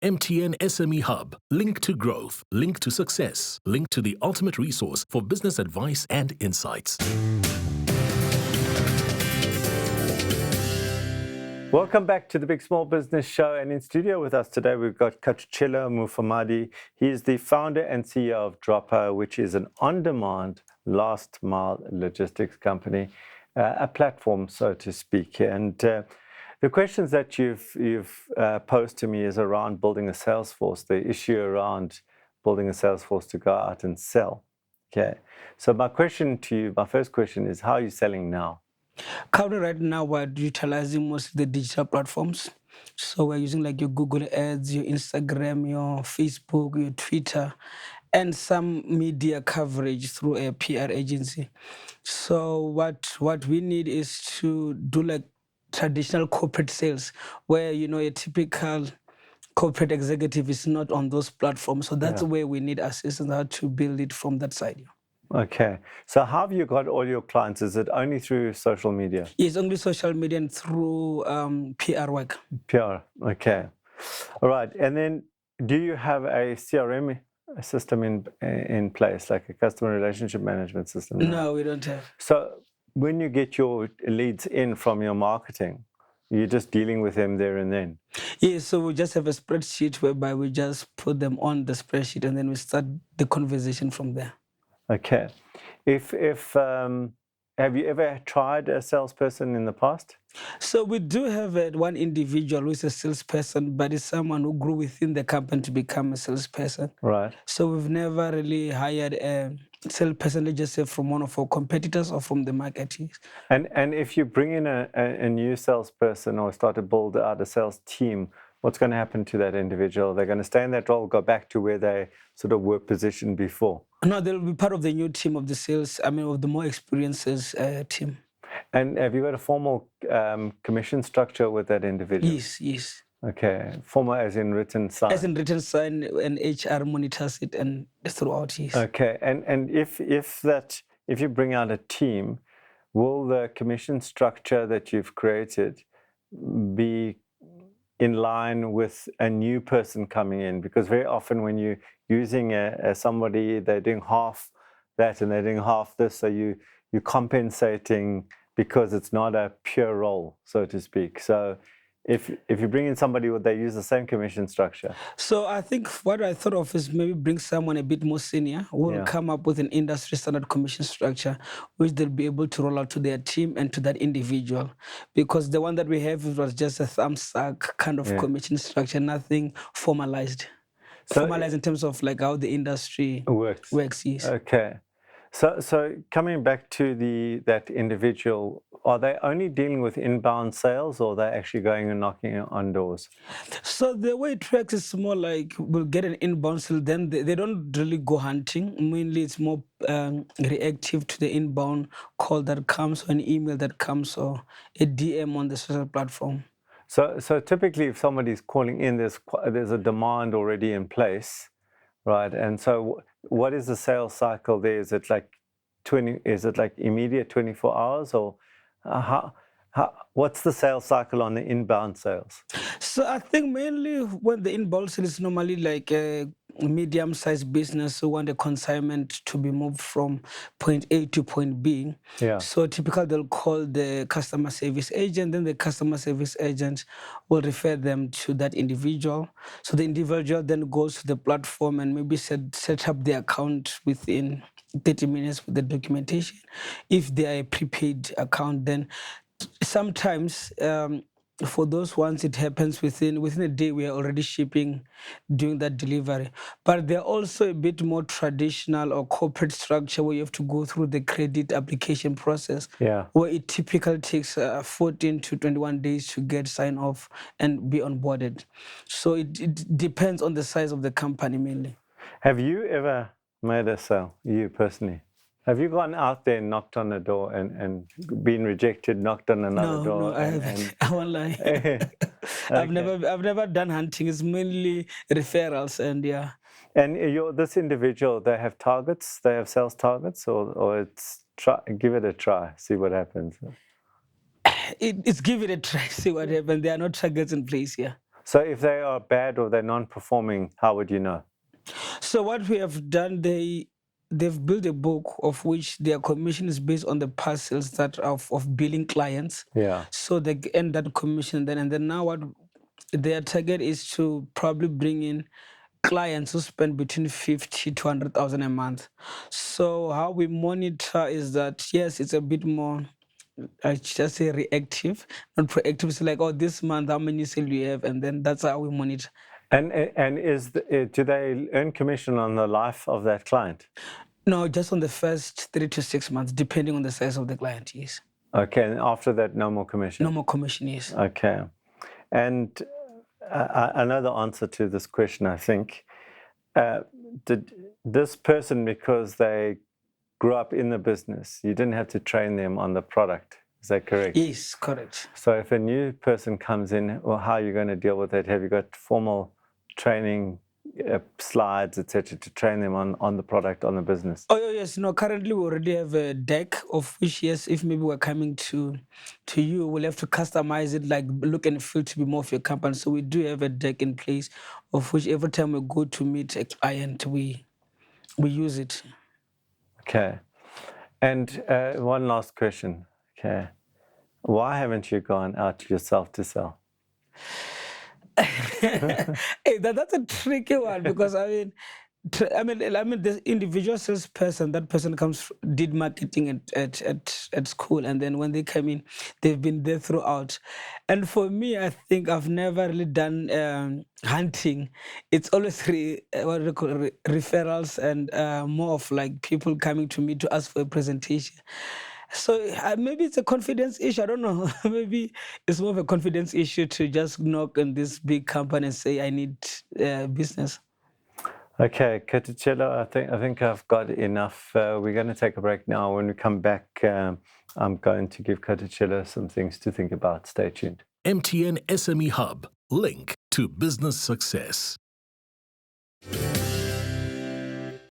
MTN SME Hub. Link to growth. Link to success. Link to the ultimate resource for business advice and insights. Welcome back to the Big Small Business Show, and in studio with us today we've got Khathutshelo Mufamadi. He is the founder and CEO of Droppa, which is an on-demand last-mile logistics company, a platform, so to speak. And the questions that you've posed to me is around building a sales force, the issue around building a sales force to go out and sell. Okay, so my question to you, my first question is, how are you selling now? Currently, right now, we're utilizing most of the digital platforms. So we're using like your Google Ads, your Instagram, your Facebook, your Twitter, and some media coverage through a PR agency. So what we need is to do like traditional corporate sales, where a typical corporate executive is not on those platforms. So that's where we need assistance how to build it from that side. Okay. So how have you got all your clients? Is it only through social media? It's only social media and through PR work. PR. Okay. All right. And then do you have a CRM system in place, like a customer relationship management system? No, we don't have. So when you get your leads in from your marketing, you're just dealing with them there and then? Yeah, so we just have a spreadsheet whereby we just put them on the spreadsheet and then we start the conversation from there. Okay. Have you ever tried a salesperson in the past? So we do have one individual who is a salesperson, but it's someone who grew within the company to become a salesperson. Right. So we've never really hired a salesperson, let's just say from one of our competitors or from the market. And if you bring in a new salesperson or start to build out a sales team, what's going to happen to that individual? They're going to stay in that role, go back to where they sort of were positioned before? No, they'll be part of the new team of the sales, of the more experienced team. And have you got a formal commission structure with that individual? Yes. Okay. Formal as in written sign? As in written sign, and HR monitors it and throughout, yes. Okay. And if you bring out a team, will the commission structure that you've created be in line with a new person coming in? Because very often when you're using somebody, they're doing half that and they're doing half this, so you're compensating because it's not a pure role, so to speak. So if you bring in somebody, would they use the same commission structure? So I think what I thought of is maybe bring someone a bit more senior who will come up with an industry standard commission structure, which they'll be able to roll out to their team and to that individual. Because the one that we have was just a thumbsuck kind of commission structure, nothing formalized. So, formalized in terms of like how the industry works. Yes. Okay. So coming back to that individual, are they only dealing with inbound sales, or are they actually going and knocking on doors? So the way it works is more like we'll get an inbound sale, then they don't really go hunting. Mainly it's more reactive to the inbound call that comes, or an email that comes, or a DM on the social platform. So typically if somebody's calling in, there's a demand already in place, right? And so what is the sales cycle there? Is it like immediate 24 hours, or what's the sales cycle on the inbound sales? So I think mainly when the inbound sale is normally like a medium-sized business who want a consignment to be moved from point A to point B. Yeah. So typically they'll call the customer service agent, then the customer service agent will refer them to that individual. So the individual then goes to the platform and maybe set up the account within 30 minutes with the documentation. If they are a prepaid account, then sometimes for those ones, it happens within a day. We are already shipping doing that delivery. But they're also a bit more traditional or corporate structure where you have to go through the credit application process, where it typically takes 14 to 21 days to get signed off and be onboarded. So it depends on the size of the company mainly. Have you ever made a sale, you personally? Have you gone out there and knocked on a door and been rejected, knocked on another door? No, I haven't. I won't lie. Okay. I've never done hunting. It's mainly referrals and And this individual, they have targets? They have sales targets, or it's give it a try, see what happens? It's give it a try, see what happens. There are no targets in place here. So if they are bad or they're non-performing, how would you know? So what we have done, they've built a book of which their commission is based on the past sales that of billing clients. Yeah. So they end that commission then, and then now what their target is to probably bring in clients who spend between 50 to 100,000 a month. So how we monitor is that, yes, it's a bit more, I just say reactive, not proactive. It's like, oh, this month, how many sales do you have? And then that's how we monitor. And do they earn commission on the life of that client? No, just on the first 3 to 6 months, depending on the size of the client, yes. Okay, and after that, no more commission? No more commission, yes. Okay. And I know the answer to this question, I think. Did this person, because they grew up in the business, you didn't have to train them on the product? Is that correct? Yes, correct. So if a new person comes in, well, how are you going to deal with it? Have you got formal training slides, etc., to train them on the product, on the business? Oh, yes. No, currently we already have a deck of which, yes, if maybe we're coming to you, we'll have to customize it, like look and feel to be more of your company. So we do have a deck in place of which every time we go to meet a client, we use it. Okay. And one last question. Okay. Why haven't you gone out yourself to sell? Hey, that's a tricky one because I mean, the individual salesperson, that person did marketing at school, and then when they come in, they've been there throughout. And for me, I think I've never really done hunting. It's always referrals and more of like people coming to me to ask for a presentation. So maybe it's a confidence issue. I don't know. Maybe it's more of a confidence issue to just knock on this big company and say, I need business. Okay, Khathutshelo, I think I've got enough. We're going to take a break now. When we come back, I'm going to give Khathutshelo some things to think about. Stay tuned. MTN SME Hub, link to business success.